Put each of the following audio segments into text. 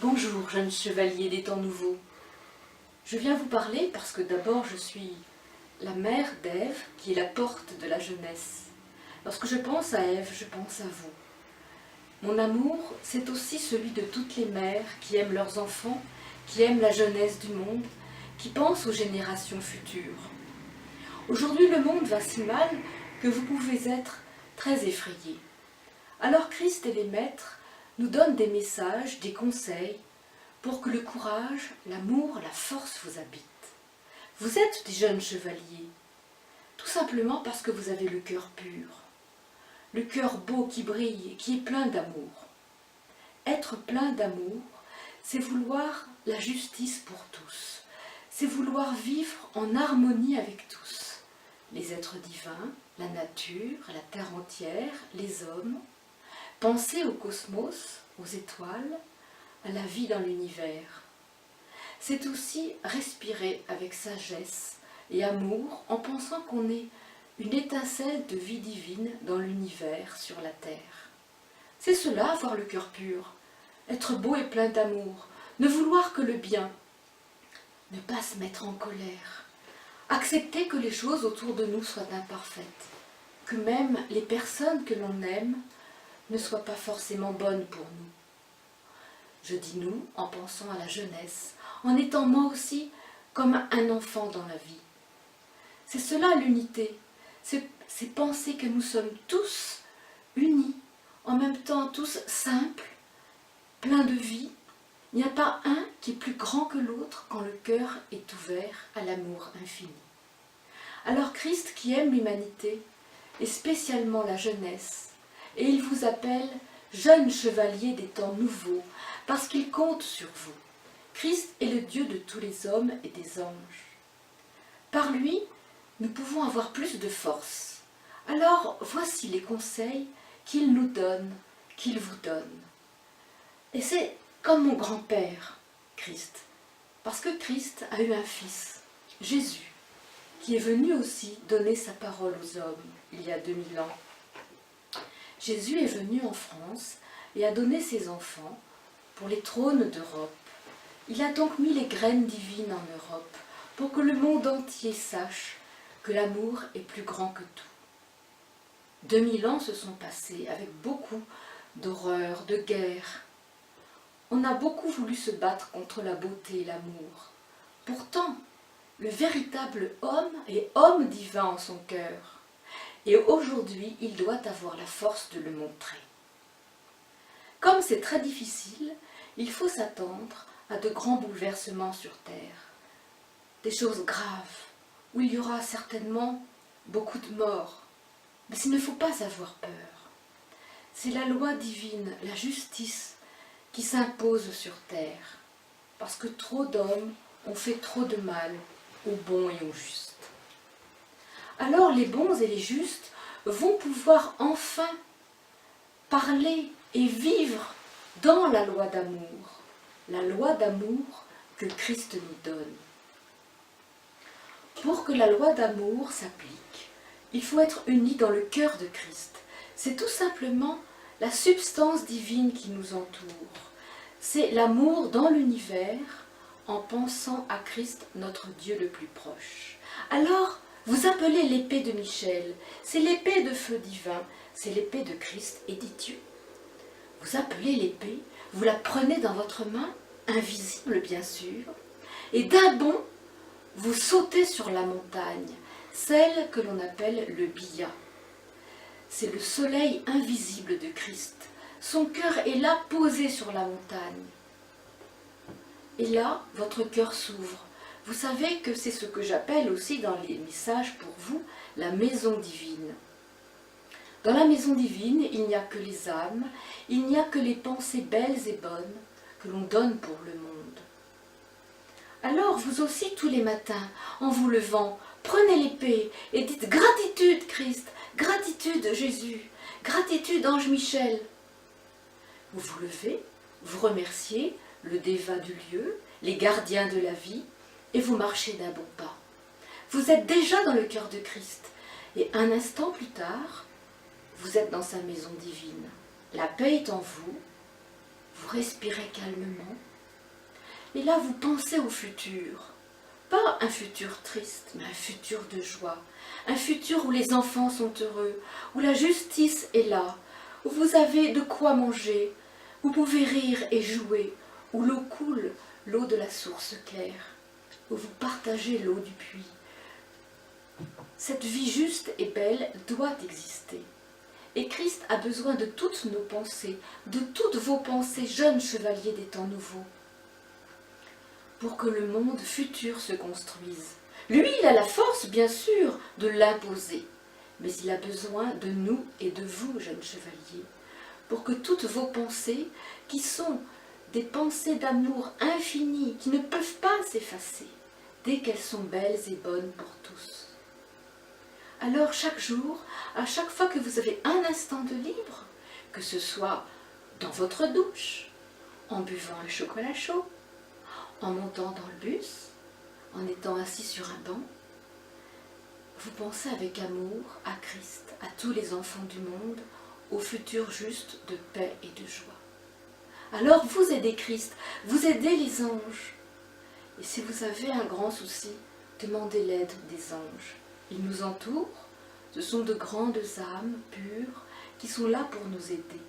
Bonjour, jeunes chevaliers des temps nouveaux. Je viens vous parler parce que d'abord je suis la mère d'Ève, qui est la porte de la jeunesse. Lorsque je pense à Ève, je pense à vous. Mon amour, c'est aussi celui de toutes les mères qui aiment leurs enfants, qui aiment la jeunesse du monde, qui pensent aux générations futures. Aujourd'hui, le monde va si mal que vous pouvez être très effrayés. Alors Christ et les maîtres nous donnent des messages, des conseils, pour que le courage, l'amour, la force vous habitent. Vous êtes des jeunes chevaliers, tout simplement parce que vous avez le cœur pur, le cœur beau qui brille, qui est plein d'amour. Être plein d'amour, c'est vouloir la justice pour tous, c'est vouloir vivre en harmonie avec tous, les êtres divins, la nature, la terre entière, les hommes, penser au cosmos, aux étoiles, à la vie dans l'univers. C'est aussi respirer avec sagesse et amour en pensant qu'on est une étincelle de vie divine dans l'univers, sur la terre. C'est cela, avoir le cœur pur, être beau et plein d'amour, ne vouloir que le bien, ne pas se mettre en colère, accepter que les choses autour de nous soient imparfaites, que même les personnes que l'on aime ne soient pas forcément bonnes pour nous. Je dis nous en pensant à la jeunesse, en étant moi aussi comme un enfant dans la vie. C'est cela l'unité, c'est penser que nous sommes tous unis, en même temps tous simples, pleins de vie. Il n'y a pas un qui est plus grand que l'autre quand le cœur est ouvert à l'amour infini. Alors Christ, qui aime l'humanité, et spécialement la jeunesse, et il vous appelle jeunes chevaliers des temps nouveaux, parce qu'il compte sur vous. Christ est le Dieu de tous les hommes et des anges. Par lui, nous pouvons avoir plus de force. Alors, voici les conseils qu'il nous donne, qu'il vous donne. Et c'est comme mon grand-père, Christ, parce que Christ a eu un fils, Jésus, qui est venu aussi donner sa parole aux hommes il y a 2000 ans. Jésus est venu en France et a donné ses enfants pour les trônes d'Europe. Il a donc mis les graines divines en Europe pour que le monde entier sache que l'amour est plus grand que tout. 2000 ans se sont passés avec beaucoup d'horreur, de guerre. On a beaucoup voulu se battre contre la beauté et l'amour. Pourtant, le véritable homme est homme divin en son cœur. Et aujourd'hui, il doit avoir la force de le montrer. Comme c'est très difficile, il faut s'attendre à de grands bouleversements sur Terre, des choses graves, où il y aura certainement beaucoup de morts. Mais il ne faut pas avoir peur. C'est la loi divine, la justice, qui s'impose sur Terre, parce que trop d'hommes ont fait trop de mal aux bons et aux justes. Alors les bons et les justes vont pouvoir enfin parler et vivre dans la loi d'amour que Christ nous donne. Pour que la loi d'amour s'applique, il faut être uni dans le cœur de Christ. C'est tout simplement la substance divine qui nous entoure. C'est l'amour dans l'univers en pensant à Christ, notre Dieu le plus proche. Alors, vous appelez l'épée de Michel, c'est l'épée de feu divin, c'est l'épée de Christ et des dieux. Vous appelez l'épée, vous la prenez dans votre main, invisible bien sûr, et d'un bond, vous sautez sur la montagne, celle que l'on appelle le Bia. C'est le soleil invisible de Christ. Son cœur est là, posé sur la montagne. Et là, votre cœur s'ouvre. Vous savez que c'est ce que j'appelle aussi dans les messages pour vous, la maison divine. Dans la maison divine, il n'y a que les âmes, il n'y a que les pensées belles et bonnes que l'on donne pour le monde. Alors vous aussi, tous les matins, en vous levant, prenez l'épée et dites « Gratitude Christ, gratitude Jésus, gratitude Ange Michel ». Vous vous levez, vous remerciez le dévat du lieu, les gardiens de la vie, et vous marchez d'un bon pas. Vous êtes déjà dans le cœur de Christ, et un instant plus tard, vous êtes dans sa maison divine. La paix est en vous, vous respirez calmement, Et là, vous pensez au futur. Pas un futur triste, mais un futur de joie. Un futur où les enfants sont heureux, où la justice est là, où vous avez de quoi manger, où vous pouvez rire et jouer, où l'eau coule, l'eau de la source claire, où vous partagez l'eau du puits. Cette vie juste et belle doit exister. Et Christ a besoin de toutes nos pensées, de toutes vos pensées, jeunes chevaliers des temps nouveaux, pour que le monde futur se construise. Lui, il a la force, bien sûr, de l'imposer, mais il a besoin de nous et de vous, jeunes chevaliers, pour que toutes vos pensées, qui sont des pensées d'amour infini, qui ne peuvent pas s'effacer, dès qu'elles sont belles et bonnes pour tous. Alors chaque jour, à chaque fois que vous avez un instant de libre, que ce soit dans votre douche, en buvant un chocolat chaud, en montant dans le bus, en étant assis sur un banc, vous pensez avec amour à Christ, à tous les enfants du monde, au futur juste de paix et de joie. Alors vous aidez Christ, vous aidez les anges. Et si vous avez un grand souci, demandez l'aide des anges. Ils nous entourent, ce sont de grandes âmes pures qui sont là pour nous aider.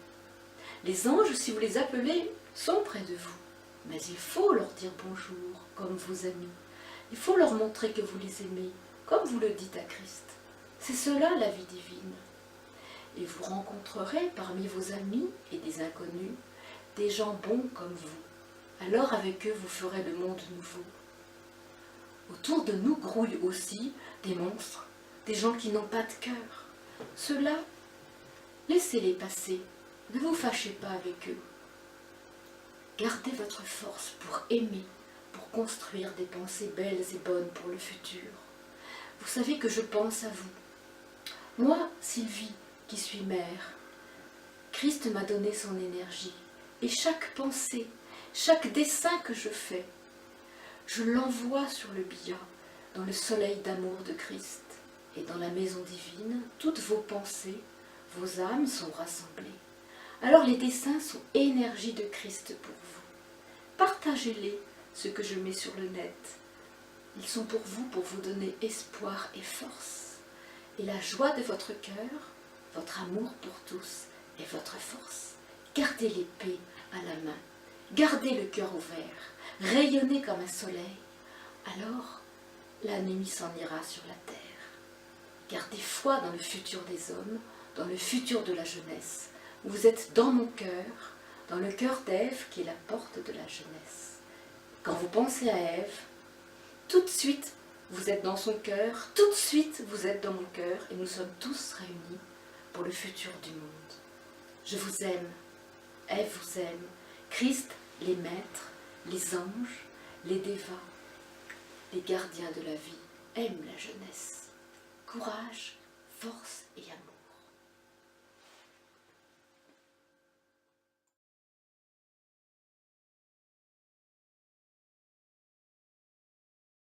Les anges, si vous les appelez, sont près de vous. Mais il faut leur dire bonjour, comme vos amis. Il faut leur montrer que vous les aimez, comme vous le dites à Christ. C'est cela la vie divine. Et vous rencontrerez parmi vos amis et des inconnus des gens bons comme vous. Alors avec eux vous ferez le monde nouveau. Autour de nous grouillent aussi des monstres, des gens qui n'ont pas de cœur. Ceux-là, laissez-les passer, ne vous fâchez pas avec eux. Gardez votre force pour aimer, pour construire des pensées belles et bonnes pour le futur. Vous savez que je pense à vous. Moi, Sylvie, qui suis mère, Christ m'a donné son énergie. Et chaque pensée, chaque dessin que je fais, je l'envoie sur le billat, dans le soleil d'amour de Christ. Et dans la maison divine, toutes vos pensées, vos âmes sont rassemblées. Alors les dessins sont énergie de Christ pour vous. Partagez-les, ce que je mets sur le net. Ils sont pour vous donner espoir et force. Et la joie de votre cœur, votre amour pour tous et votre force. Gardez l'épée à la main. Gardez le cœur ouvert. Rayonnez comme un soleil. Alors, la nuit s'en ira sur la terre. Gardez foi dans le futur des hommes, dans le futur de la jeunesse. Vous êtes dans mon cœur, dans le cœur d'Ève qui est la porte de la jeunesse. Quand vous pensez à Ève, tout de suite vous êtes dans son cœur, tout de suite vous êtes dans mon cœur et nous sommes tous réunis pour le futur du monde. Je vous aime, Ève vous aime, Christ, les maîtres, les anges, les dévas, les gardiens de la vie aiment la jeunesse. Courage, force.